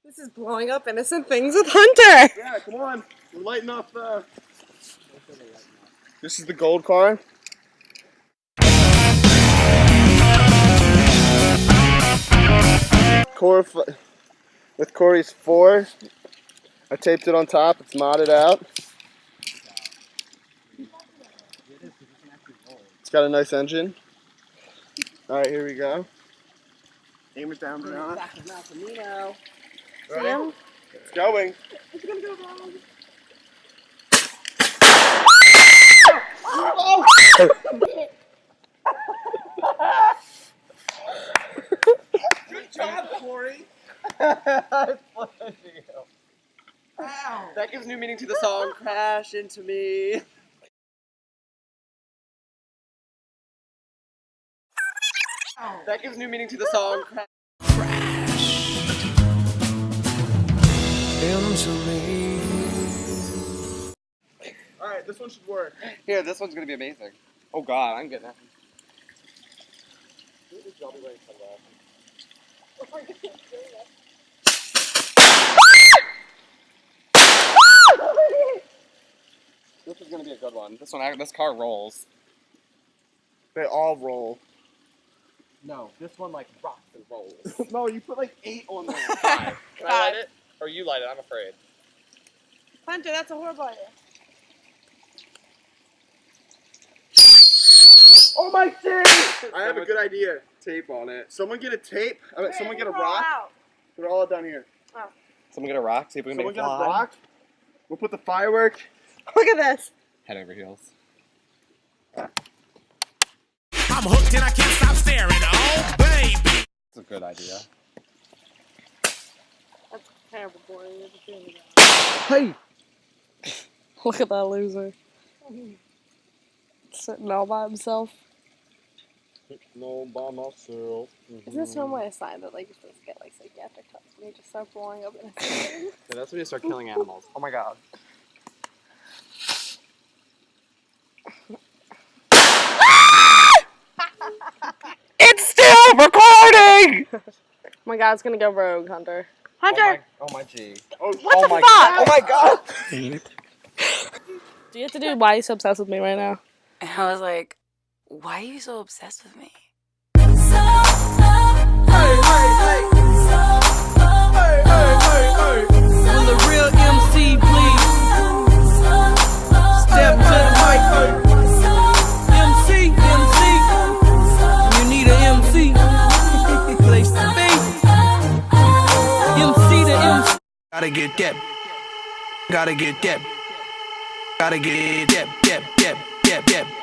This is blowing up innocent things with Hunter. Yeah, come on. We're lighting up the... This is the gold car. With Corey's 4. I taped it on top. It's modded out. It's got a nice engine. Alright, here we go. Aim it down, Brianna. Ready? It's going. It's gonna go wrong. Oh! Good job, Corey. Ow. That gives new meaning to the song Crash Into Me. That gives new meaning to the song Crash Into Me. Alright, this one should work. Here, this one's gonna be amazing. Oh god, I'm getting that. This is gonna be a good one. This car rolls. They all roll. No, this one like rocks and rolls. No, you put like 8 on there. Five. Can I light it? Or you light it? I'm afraid. Hunter, that's a horrible idea. Oh my tape! I have a good idea. Tape on it. Someone get a tape. Someone get a rock. They're all down here. Someone get a rock. See if we can Someone make get it a fly. rock. We'll put the firework. Look at this. Head over heels. I'm hooked and I can't stop staring. Oh, baby. That's a good idea. That's terrible, boy. Hey! Look at that loser. Sitting all by himself. No, by myself. Is this normally a sign that like you're supposed to get like psychiatric cuts when you just start blowing up in a Yeah, that's when you start killing animals. Oh my god. It's still recording! Oh my god, it's gonna go rogue, Hunter. Hunter! Oh my G. Oh, What the my fuck? God. Oh my god! Do you have to do why are you so obsessed with me right now? And I was like, why are you so obsessed with me? Will the real MC please step to the mic? MC, you need an MC. Place to be. MC to MC. Gotta get that. Gotta get that. Gotta get that.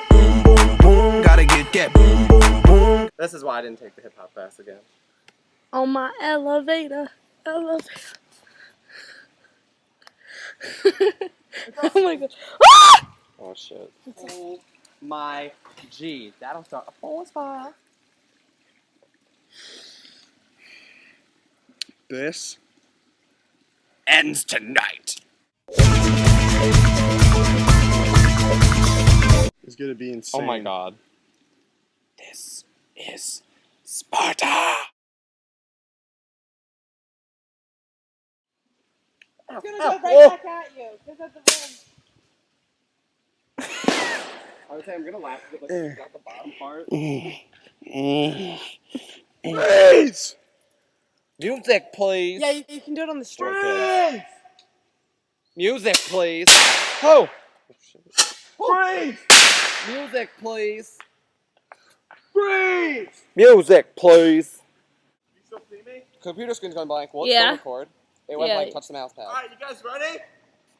Boom, boom, boom. Gotta get that. Boom, boom, boom. This is why I didn't take the hip hop class again. On my elevator. Oh my god. Ah! Oh shit. Oh my G. That'll start a forest fire. This Ends tonight. is gonna be insane. Oh my god. This is Sparta. It's gonna go right back at you. Because of the wind. I would say I'm gonna laugh at like got the bottom part. Please! Music, please. Yeah, you can do it on the street. Okay. Music, please. Oh. Freeze! Music, please. Freeze! Music, please. You still see me? Computer screen's going blank. Will it Yeah. still record? It went Yeah. blank. Touch the mouse pad. Alright, you guys ready?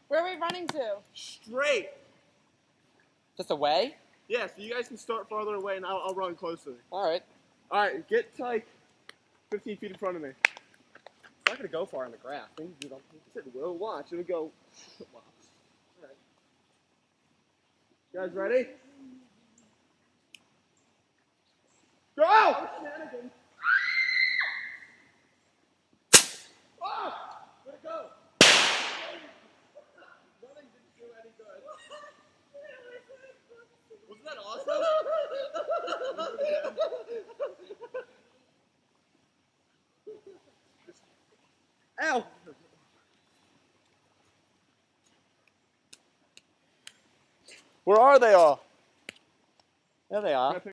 Where are we running to? Straight. Just away? Yeah, so you guys can start farther away and I'll run closer. Alright. Alright, get to like 15 feet in front of me. It's not gonna go far in the grass. Things do don't. It will. Watch. It'll go. Watch. Alright. You guys ready? Go! Oh, where'd it go? Running didn't do any good. Wasn't that awesome? Ow! Where are they all? There they are.